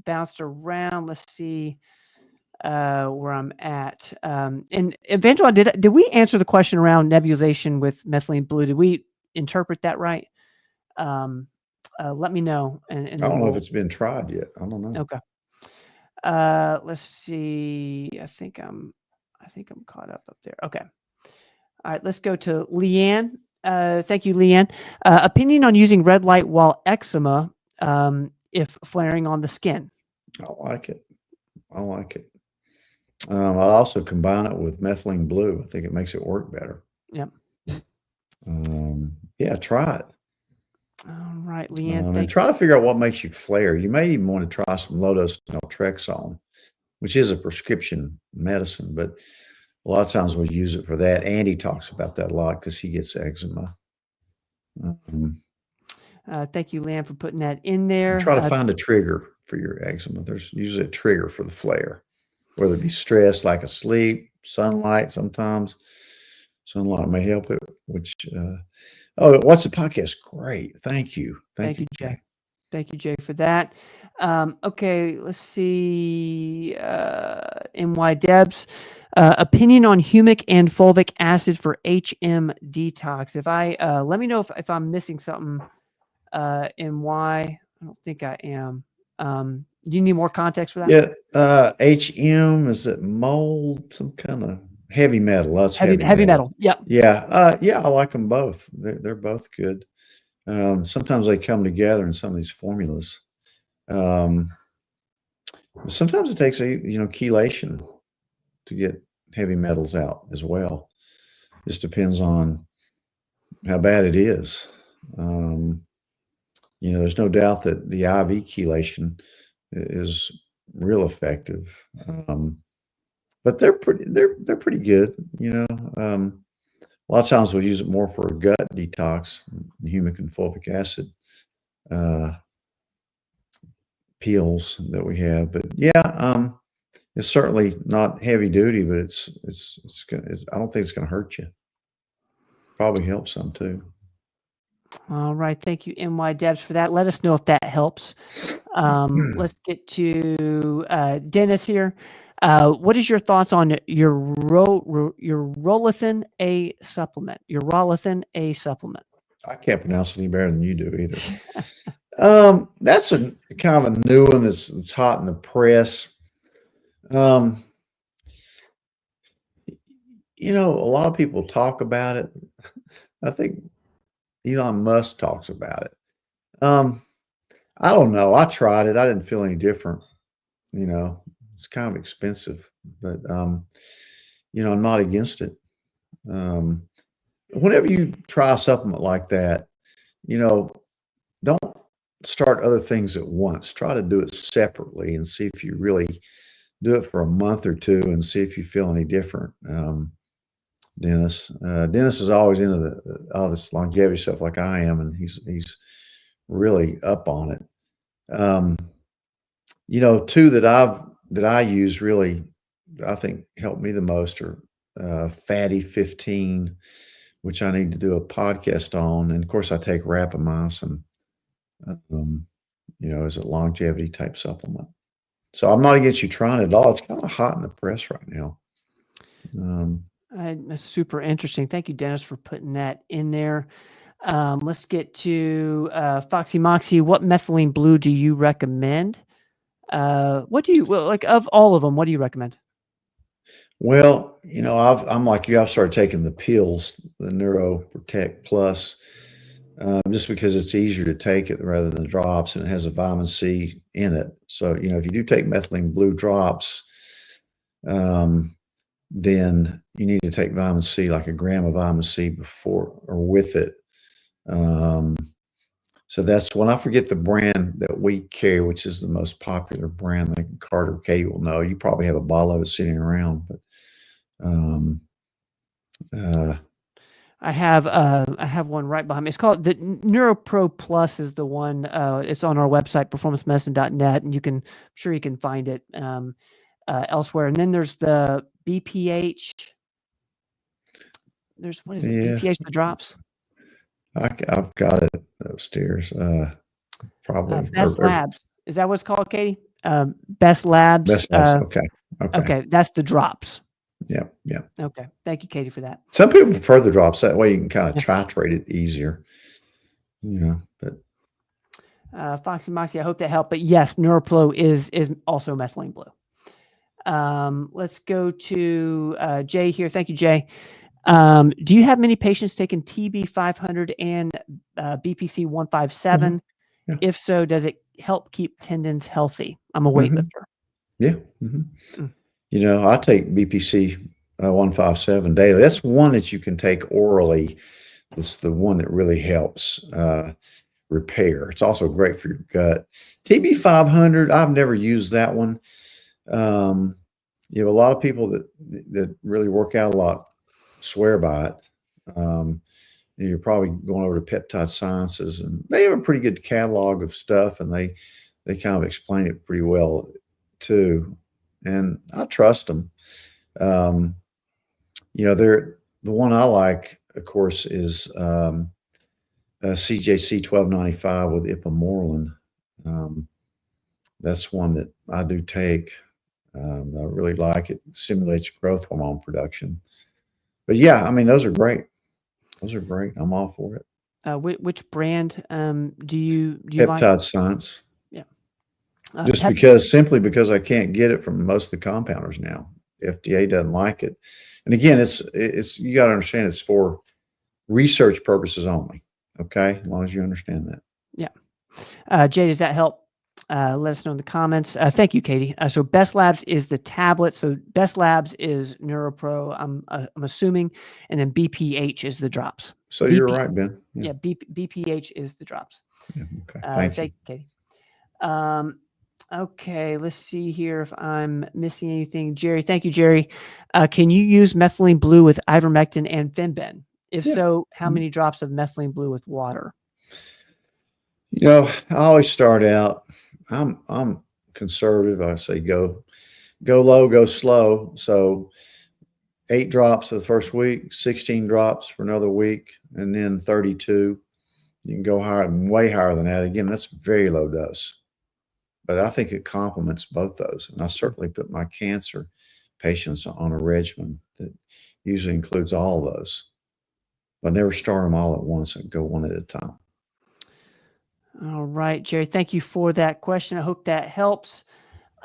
bounced around. Let's see where I'm at. And Evangeline, did we answer the question around nebulization with methylene blue? interpret that right, let me know, and
I
then
don't know if it's been tried yet. I don't know.
okay. Let's see. I think I'm caught up there. Okay. All right. Let's go to Leanne. Thank you, Leanne. Opinion on using red light while eczema, if flaring on the skin.
I like it. I like it. I'll also combine it with methylene blue. I think it makes it work better.
Yep.
Yeah, try it.
All right, Leanne.
And
Thank
try to figure out what makes you flare. You may even want to try some low-dose naltrexone, which is a prescription medicine, but a lot of times we'll use it for that. Andy talks about that a lot because he gets eczema.
Thank you, Leanne, for putting that in there.
Try to find a trigger for your eczema. There's usually a trigger for the flare, whether it be stress, like asleep, sunlight. Sometimes sunlight may help it. Which, what's the podcast? Great, thank you,
Thank you, Jay. Thank you, Jay, for that. Okay, let's see. NY Debs, opinion on humic and fulvic acid for HM detox. If I let me know if I'm missing something. NY, I don't think I am. Do you need more context for that?
Yeah, HM, is it mold? Some kind of heavy metal. That's heavy
metal. Yep.
Yeah, yeah, I like them both. They're both good. Sometimes they come together in some of these formulas. Sometimes it takes chelation to get heavy metals out as well. Just depends on how bad it is. There's no doubt that the IV chelation is real effective. But they're pretty good. A lot of times we'll use it more for a gut detox, humic and fulvic acid peels that we have. But yeah, it's certainly not heavy duty, but I don't think it's going to hurt you. Probably help some too.
All right. Thank you, NY Debs, for that. Let us know if that helps. Let's get to Dennis here. What is your thoughts on your Rolithin A supplement? Your Rolithin A supplement.
I can't pronounce it any better than you do either. That's a kind of a new one that's hot in the press. A lot of people talk about it. I think Elon Musk talks about it. I don't know. I tried it. I didn't feel any different. It's kind of expensive, but I'm not against it. Whenever you try a supplement like that, don't start other things at once. Try to do it separately and see if you really do it for a month or two and see if you feel any different. Dennis is always into all this longevity stuff like I am, and he's really up on it. Two that I use really, I think help me the most are Fatty 15, which I need to do a podcast on, and of course I take rapamycin, as a longevity type supplement. So I'm not against you trying it at all. It's kind of hot in the press right now.
That's super interesting. Thank you, Dennis, for putting that in there. Let's get to Foxy Moxie. What methylene blue do you recommend? What do you like of all of them? What do you recommend?
Well, I'm like you. I've started taking the pills, the Neuroprotect Plus, just because it's easier to take it rather than the drops, and it has a vitamin C in it. So, if you do take methylene blue drops, then you need to take vitamin C, like a gram of vitamin C before or with it. So that's when I forget the brand that we carry, which is the most popular brand. Like Carter Katie will know. You probably have a bottle of it sitting around, but
I have one right behind me. It's called the NeuroPro Plus is the one. It's on our website, performancemedicine.net, and I'm sure you can find it elsewhere. And then there's the BPH. What is it? BPH, the drops?
I've got it upstairs. Probably
Best Labs. Is that what it's called, Katie? Best Labs.
Best Labs. Okay.
Okay, that's the drops.
Yeah. Yeah.
Okay. Thank you, Katie, for that.
Some people prefer the drops. That way you can kind of titrate it easier, but
Foxy Moxie, I hope that helped. But yes, NeuroPro is also methylene blue. Let's go to Jay here. Thank you, Jay. Do you have many patients taking TB 500 and BPC 157?
Yeah.
If so, does it help keep tendons healthy? I'm a
Mhm.
weightlifter.
Yeah. I take BPC 157 daily. That's one that you can take orally. It's the one that really helps repair. It's also great for your gut. TB 500, I've never used that one. You have a lot of people that really work out a lot swear by it. You're probably going over to Peptide Sciences, and they have a pretty good catalog of stuff, and they kind of explain it pretty well too. And I trust them. They're the one I like, of course, is CJC 1295 with ipamorelin. That's one that I do take. I really like it. It stimulates growth hormone production. But yeah, I mean, those are great. Those are great. I'm all for it.
Which brand do you like?
Peptide Science.
Yeah.
Simply because I can't get it from most of the compounders now. FDA doesn't like it. And again, it's you got to understand it's for research purposes only. Okay, as long as you understand that.
Yeah. Jay, does that help? Let us know in the comments. Thank you, Katie. So Best Labs is the tablet. So Best Labs is NeuroPro, I'm assuming, and then BPH is the drops.
So you're right, Ben.
Yeah, BPH is the drops.
Yeah, okay. Thank you,
Katie. Okay, let's see here if I'm missing anything. Jerry, thank you, Jerry. Can you use methylene blue with ivermectin and Fenben? If so, how many drops of methylene blue with water?
I always start out. I'm conservative. I say go low, go slow. So 8 drops for the first week, 16 drops for another week, and then 32. You can go higher, way higher than that. Again, that's very low dose. But I think it complements both those. And I certainly put my cancer patients on a regimen that usually includes all of those. I never start them all at once and go one at a time.
All right, Jerry, thank you for that question. I hope that helps.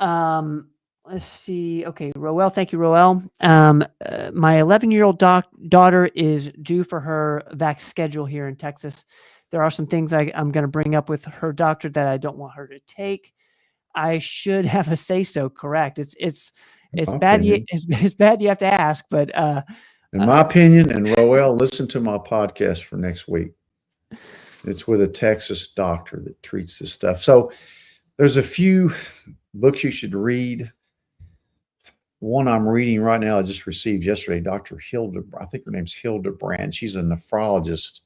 Let's see. Okay, Roel, thank you, Roel. My 11-year-old daughter is due for her vax schedule here in Texas. There are some things I'm going to bring up with her doctor that I don't want her to take. I should have a say so. Correct. It's bad. It's bad. You have to ask, but
in my opinion, and Roel, listen to my podcast for next week. It's with a Texas doctor that treats this stuff. So there's a few books you should read. One I'm reading right now, I just received yesterday, Dr. Hilda, I think her name's Hilda Brand. She's a nephrologist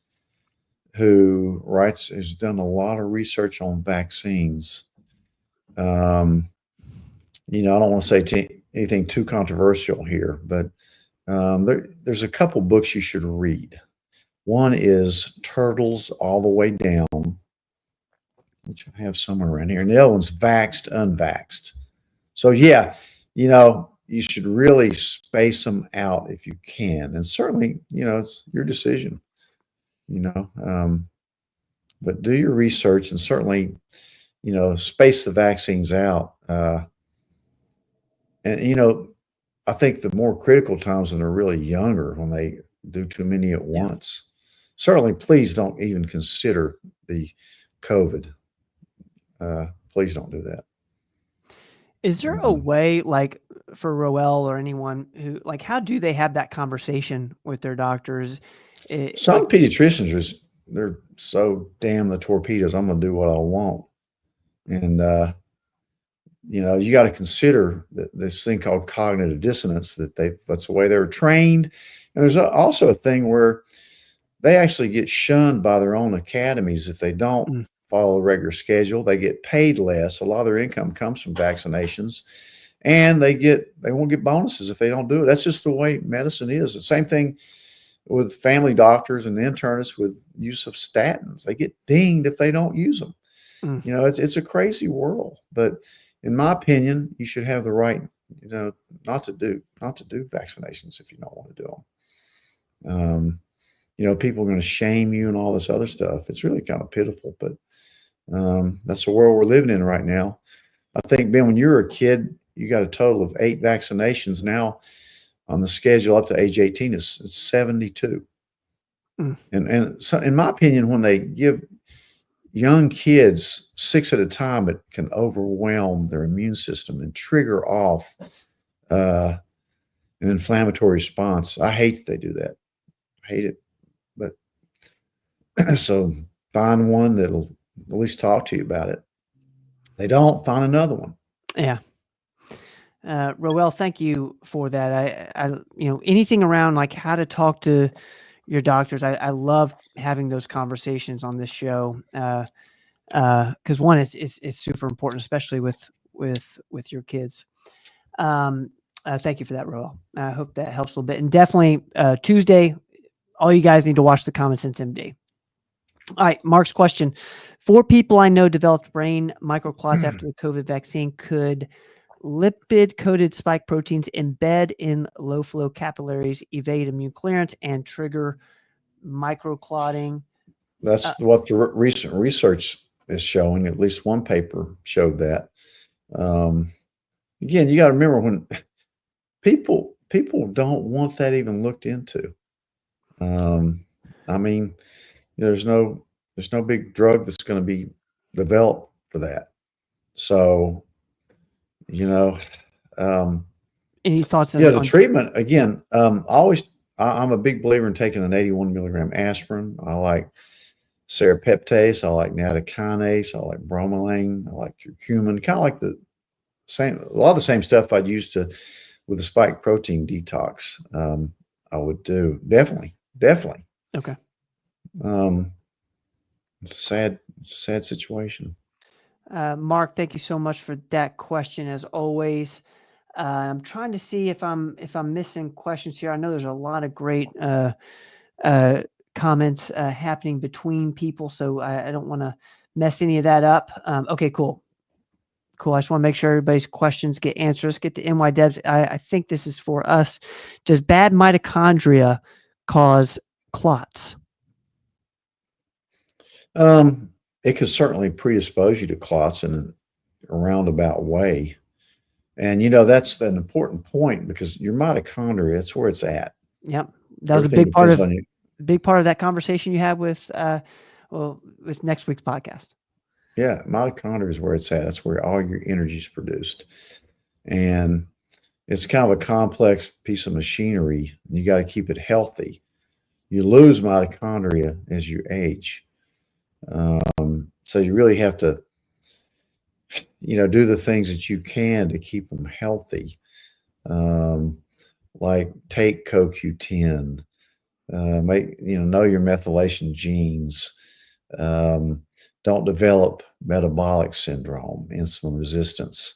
who has done a lot of research on vaccines. I don't want to say anything too controversial here, but there's a couple books you should read. One is Turtles All the Way Down, which I have somewhere around here. And the other one's Vaxxed, Unvaxxed. So, yeah, you should really space them out if you can. And certainly, it's your decision, but do your research and certainly, space the vaccines out. And, I think the more critical times when they're really younger, when they do too many at once, certainly please don't even consider the COVID. Please don't do that.
Is there a way, like for Roel or anyone who, like, how do they have that conversation with their doctors?
Some pediatricians they're so damn the torpedoes. I'm going to do what I want. And, you got to consider this thing called cognitive dissonance that's the way they're trained. And there's also a thing where they actually get shunned by their own academies if they don't follow a regular schedule. They get paid less. A lot of their income comes from vaccinations, and they won't get bonuses if they don't do it. That's just the way medicine is. The same thing with family doctors and internists with use of statins. They get dinged if they don't use them. It's a crazy world. But in my opinion, you should have the right you know, not to do vaccinations if you don't want to do them. You know, people are going to shame you and all this other stuff. It's really kind of pitiful, but that's the world we're living in right now. I think, Ben, when you were a kid, you got a total of 8 vaccinations. Now on the schedule up to age 18 is 72.
Mm.
And so, in my opinion, when they give young kids 6 at a time, it can overwhelm their immune system and trigger off uh, an inflammatory response. I hate that they do that. I hate it. But so find one that'll at least talk to you about it. They don't, find another one.
Yeah. Roel, thank you for that. Anything around like how to talk to your doctors. I love having those conversations on this show. Because one is super important, especially with your kids. Thank you for that, Roel. I hope that helps a little bit. And definitely Tuesday, all you guys need to watch the Common Sense MD. All right, Mark's question. 4 people I know developed brain microclots after the COVID vaccine. Could lipid-coated spike proteins embed in low-flow capillaries, evade immune clearance, and trigger microclotting?
That's what the recent research is showing. At least one paper showed that. Again, you got to remember when people don't want that even looked into. I mean, there's no big drug that's going to be developed for that. So, you know,
Any thoughts
yeah, the
on
treatment again. I'm a big believer in taking an 81 milligram aspirin. I like serapeptase. I like nattokinase. I like bromelain. I like curcumin. Kind of like the same, a lot of the same stuff I'd use with the spike protein detox. I would do definitely.
Okay.
It's a sad situation.
Mark, thank you so much for that question as always. I'm trying to see if I'm missing questions here. I know there's a lot of great comments happening between people, so I don't want to mess any of that up. Okay, cool. I just want to make sure everybody's questions get answered. Let's get to NY Debs. I think this is for us. Does bad mitochondria cause clots?
It could certainly predispose you to clots in a roundabout way. And, that's an important point because your mitochondria, that's where it's at.
Yep. That was
Everything
a
depends
big part of that conversation you had with next week's podcast.
Yeah, mitochondria is where it's at. That's where all your energy is produced. And it's kind of a complex piece of machinery. And you got to keep it healthy. You lose mitochondria as you age. So you really have to, do the things that you can to keep them healthy. Like take CoQ10, know your methylation genes. Don't develop metabolic syndrome, insulin resistance,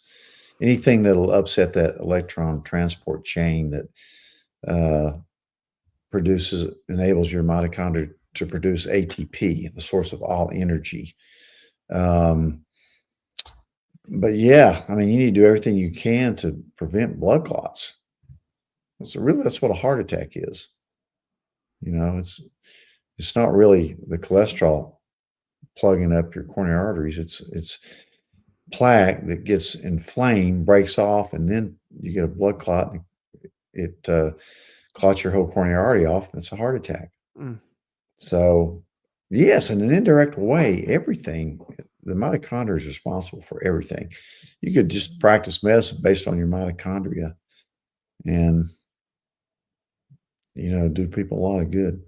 anything that'll upset that electron transport chain that enables your mitochondria to produce ATP, the source of all energy. But yeah, I mean, you need to do everything you can to prevent blood clots. That's what a heart attack is. It's not really the cholesterol plugging up your coronary arteries. It's plaque that gets inflamed, breaks off, and then you get a blood clot. And it clots your whole coronary artery off. It's a heart attack.
Mm.
So, yes, in an indirect way, everything, the mitochondria is responsible for everything. You could just practice medicine based on your mitochondria and, do people a lot of good.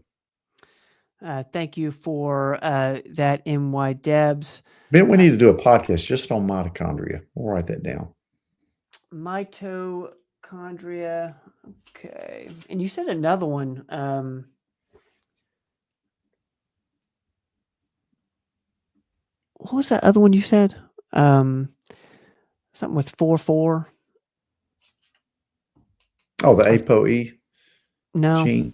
Thank you for that, NY Debs.
Ben, we need to do a podcast just on mitochondria. We'll write that down.
Mitochondria. Okay. And you said another one. What was that other one you said? Something with 4-4.
Oh, the ApoE
No.
gene.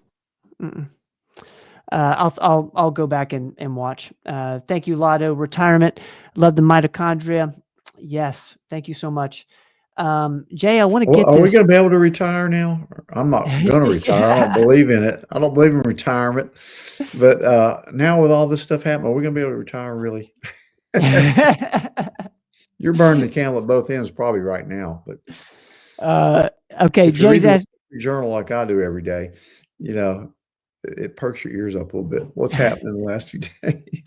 I'll go back and watch. Thank you, Lotto. Retirement. Love the mitochondria. Yes. Thank you so much. Jay, I want to
Well,
get
are we
this.
going to be able to retire now? I'm not going to retire. I don't believe in it. I don't believe in retirement. But now with all this stuff happening, are we going to be able to retire really? You're burning the candle at both ends probably right now. But
Okay,
if you read
Jay's
the Wall
asked.
Street Journal like I do every day, it perks your ears up a little bit. What's happened in the last few days?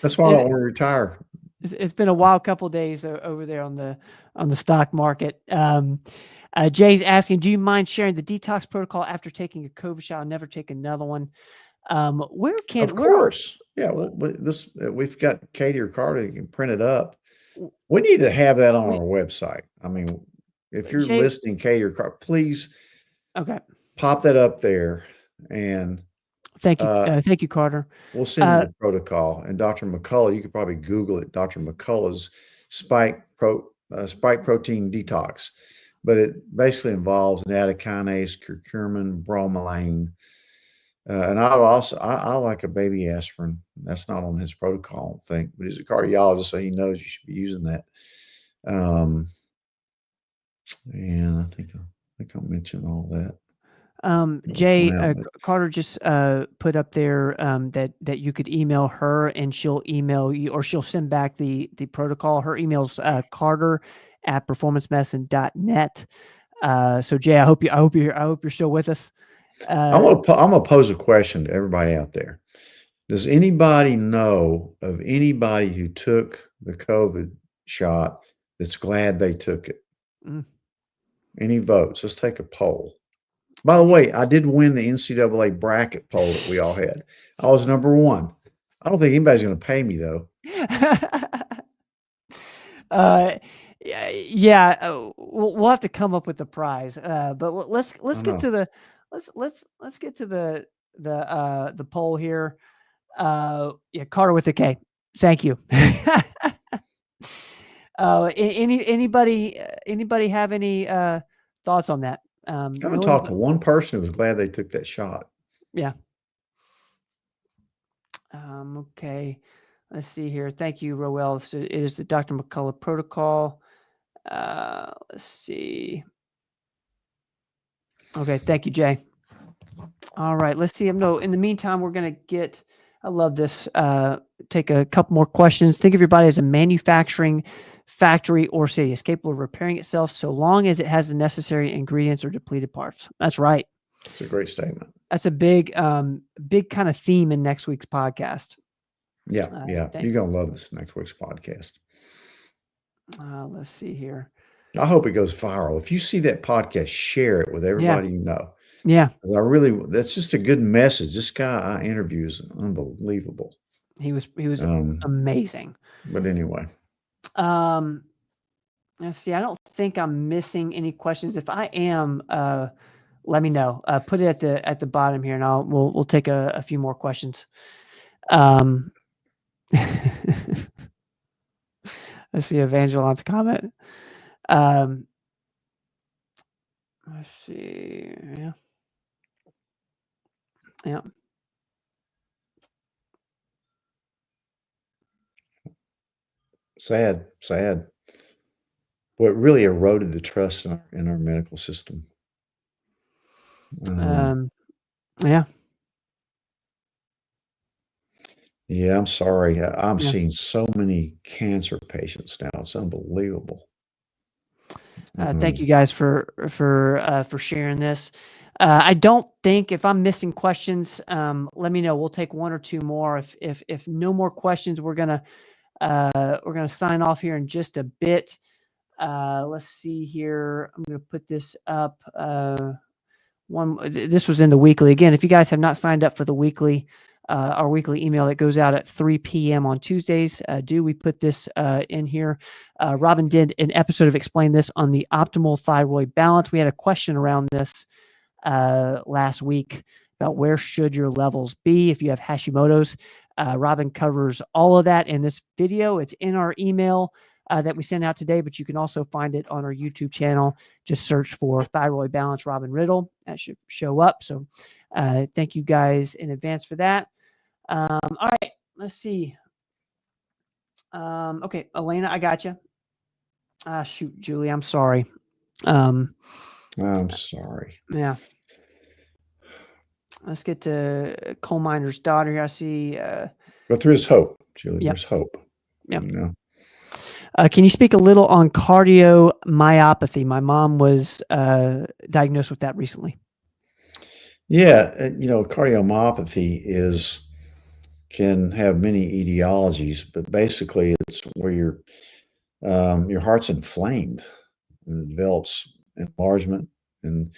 That's why I don't want to retire.
It's been a wild couple of days over there on the stock market. Jay's asking, do you mind sharing the detox protocol after taking a COVID shot? I'll never take another one.
Of course. Yeah. Well, we've got Katie or Carter who can print it up. We need to have that on our website. I mean, if you're listening, Katie or Carter, please pop that up there. And
thank you, Carter.
We'll send you the protocol. And Dr. McCullough, you could probably Google it. Dr. McCullough's spike protein detox, but it basically involves nattokinase, curcumin, bromelain. And I like a baby aspirin. That's not on his protocol, I don't think, but he's a cardiologist, so he knows you should be using that. And I think I'll mention all that.
Jay, Carter just put up there that you could email her and she'll email you, or she'll send back the protocol. Her email's carter@performancemedicine.net. So Jay, I hope you're still with us.
I'm gonna pose a question to everybody out there. Does anybody know of anybody who took the COVID shot that's glad they took it? Any votes? Let's take a poll. By the way, I did win the NCAA bracket poll that we all had. I was number 1. I don't think anybody's going to pay me though.
Yeah, we'll have to come up with the prize. But let's get to the let's get to the poll here. Yeah, Carter with a K. Thank you. Anybody have any thoughts on that?
I haven't talked to one person who was glad they took that shot.
Yeah. Okay. Let's see here. Thank you, Roel. So it is the Dr. McCullough protocol. Let's see. Okay. Thank you, Jay. All right. Let's see. In the meantime, we're going to get, I love this. Take a couple more questions. Think of your body as a manufacturing factory or city. It's capable of repairing itself so long as it has the necessary ingredients or depleted parts. That's right.
That's a great statement.
That's a big kind of theme in next week's podcast.
Yeah. You're going to love this next week's podcast.
Let's see here.
I hope it goes viral. If you see that podcast, share it with everybody you know.
Yeah.
That's just a good message. This guy I interview is unbelievable.
He was amazing.
But anyway.
Let's see. I don't think I'm missing any questions. If I am, let me know. Put it at the bottom here, and we'll take a few more questions. Let's see Evangelon's comment. Let's see. Yeah.
Sad. What really eroded the trust in our medical system.
Yeah.
Yeah, I'm sorry. I'm seeing so many cancer patients now. It's unbelievable.
Thank you guys for sharing this. I don't think, if I'm missing questions, let me know. We'll take one or two more. If no more questions, we're gonna sign off here in just a bit. Let's see here. I'm gonna put this up. This was in the weekly. Again, if you guys have not signed up for the weekly, our weekly email that goes out at 3 p.m. on Tuesdays, we put this in here. Robin did an episode of Explain This on the optimal thyroid balance. We had a question around this last week about where should your levels be if you have Hashimoto's. Robin covers all of that in this video. It's in our email that we sent out today, but you can also find it on our YouTube channel. Just search for Thyroid Balance Robin Riddle. That should show up. So thank you guys in advance for that. All right, let's see. Okay, Elena, I got you. Shoot, Julie, I'm sorry. Um,
I'm sorry.
yeah. Let's get to coal miner's daughter here. I see.
But there is hope, Julie.
Yep.
There's hope.
Yep.
You know.
Can you speak a little on cardiomyopathy? My mom was diagnosed with that recently.
Yeah, cardiomyopathy can have many etiologies, but basically it's where your heart's inflamed and it develops enlargement and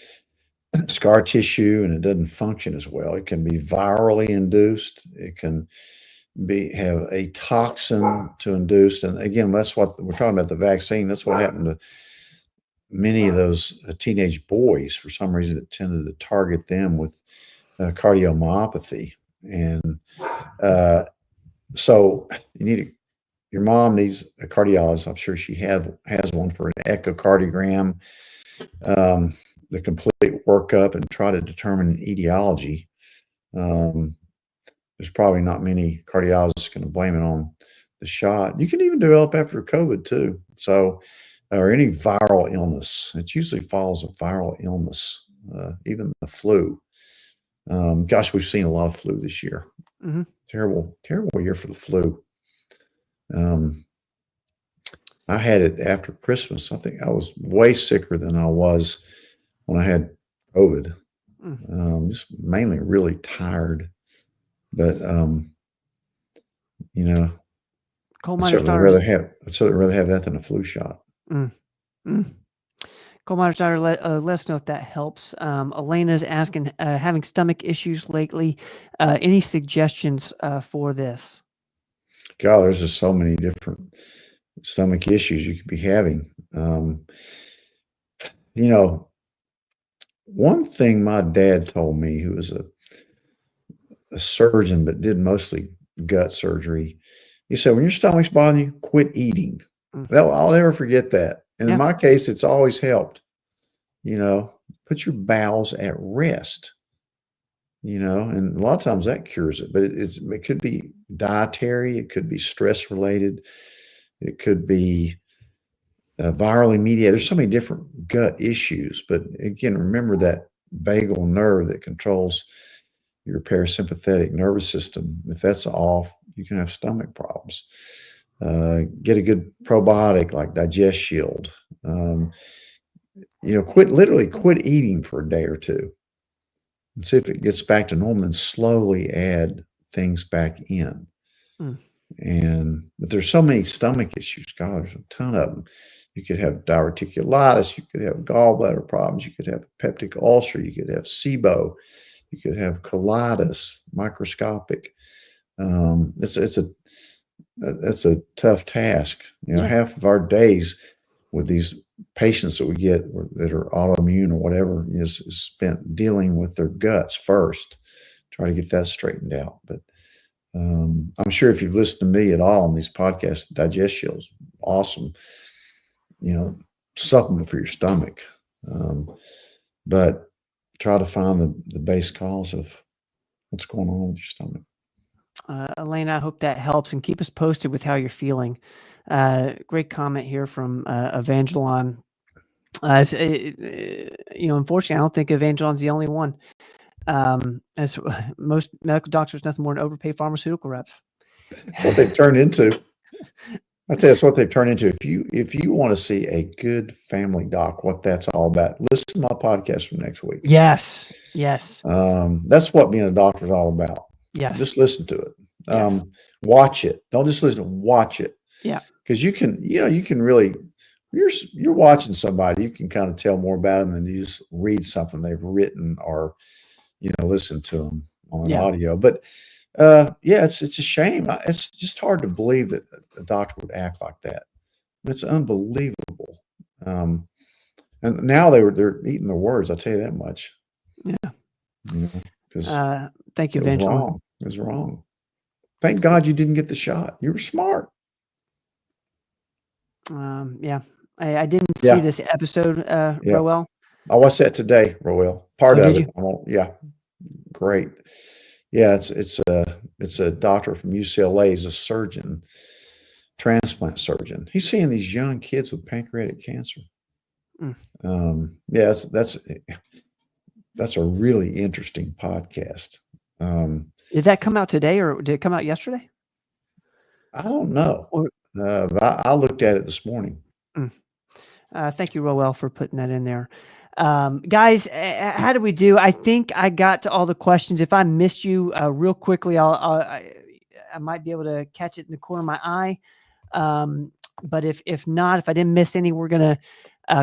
scar tissue, and it doesn't function as well. It can be virally induced. It can have a toxin to induce, and again, that's what we're talking about, the vaccine. That's what happened to many of those teenage boys. For some reason, it tended to target them with cardiomyopathy, and so your mom needs a cardiologist. I'm sure she has one for an echocardiogram, the complete workup, and try to determine an etiology. There's probably not many cardiologists going to blame it on the shot. You can even develop after COVID too. So, or any viral illness. It usually follows a viral illness, even the flu. Gosh, we've seen a lot of flu this year.
Mm-hmm.
Terrible, terrible year for the flu. I had it after Christmas. I think I was way sicker than I was when I had COVID. Just mainly really tired. But
Coal
I'd
miner's
certainly
daughter.
I'd certainly rather have that than a flu shot.
Coal miner's daughter. Let us know if that helps. Elena's asking, having stomach issues lately. Any suggestions for this?
God, there's just so many different stomach issues you could be having. One thing my dad told me, who was a surgeon but did mostly gut surgery, he said, when your stomach's bothering you, quit eating. Well, I'll never forget that. And in my case, it's always helped. Put your bowels at rest. And a lot of times that cures it, but it could be dietary, it could be stress related, it could be virally mediated. There's so many different gut issues, but again, remember that vagal nerve that controls your parasympathetic nervous system. If that's off, you can have stomach problems. Get a good probiotic like Digest Shield. Quit eating for a day or two and see if it gets back to normal, and slowly add things back in. But there's so many stomach issues. God, there's a ton of them. You could have diverticulitis. You could have gallbladder problems. You could have peptic ulcer. You could have SIBO. You could have colitis, microscopic. That's a tough task. Half of our days with these patients that we get that are autoimmune or whatever is spent dealing with their guts first, try to get that straightened out. But I'm sure if you've listened to me at all on these podcasts, Digest Shield's awesome, supplement for your stomach. But try to find the base cause of what's going on with your stomach.
Elena, I hope that helps, and keep us posted with how you're feeling. Great comment here from Evangelon. Unfortunately, I don't think Evangelon's the only one. As most medical doctors, nothing more than overpaid pharmaceutical reps.
That's what they've turned into. I tell you, that's what they've turned into. If you want to see a good family doc, what that's all about, listen to my podcast from next week.
Yes.
That's what being a doctor is all about.
Yes.
Just listen to it. Watch it. Don't just listen. Watch it.
Yeah.
Because you can really, you're watching somebody, you can kind of tell more about them than you just read something they've written or listen to them on an audio. But it's a shame. It's just hard to believe that a doctor would act like that. It's unbelievable. And now they're eating their words. I'll tell you that much.
Yeah.
Because
thank you,
it was wrong. It was wrong. Thank God you didn't get the shot. You were smart.
I didn't see this episode, Roel.
I watched that today, Roel. Part of it. Great. Yeah, it's a doctor from UCLA. He's a surgeon, transplant surgeon. He's seeing these young kids with pancreatic cancer. Yeah, that's a really interesting podcast.
Did that come out today or did it come out yesterday?
I don't know.
Or
But I looked at it this morning.
thank you, Roel, for putting that in there. Guys, how do we do? I think I got to all the questions. If I missed you real quickly, I might be able to catch it in the corner of my eye. But if not, if I didn't miss any, we're gonna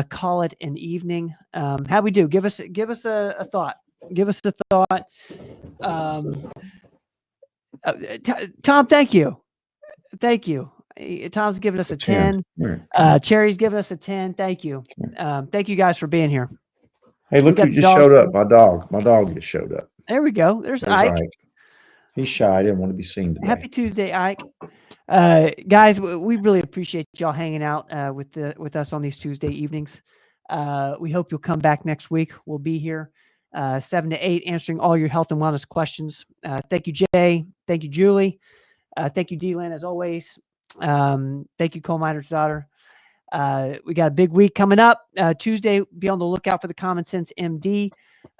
call it an evening. How we do? Give us a thought. Give us a thought. Tom, thank you. Thank you. Tom's giving us a 10. Cherry's giving us a 10. Thank you. Thank you guys for being here.
Hey, look who just showed up. My dog just showed up.
There we go. There's Ike.
He's shy. I didn't want to be seen today.
Happy Tuesday, Ike. Guys, we really appreciate y'all hanging out with us on these Tuesday evenings. We hope you'll come back next week. We'll be here 7 to 8 answering all your health and wellness questions. Thank you, Jay. Thank you, Julie. Thank you, D-Lan, as always. Thank you, Coal Miner's Daughter. We got a big week coming up. Tuesday, be on the lookout for the Common Sense MD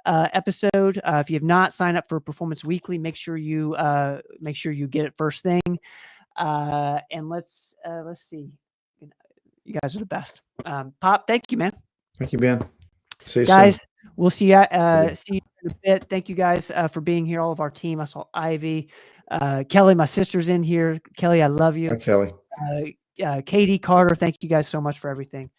episode. If you have not signed up for Performance Weekly, make sure you get it first thing. And let's see. You guys are the best. Pop, thank you, man.
Thank you, Ben. See you
guys.
soon.
We'll see you. See you in a bit. Thank you guys for being here. All of our team. I saw Ivy, Kelly, my sister's in here. Kelly, I love you.
Hi, Kelly.
Katie, Carter, thank you guys so much for everything.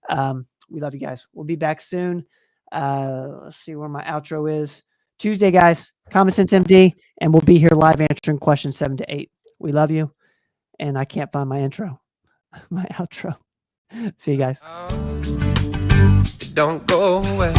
We love you guys. We'll be back soon. Let's see where my outro is. Tuesday, guys, Common Sense MD, and we'll be here live answering questions 7 to 8. We love you. And I can't find my intro, my outro. See you guys.
Don't go away.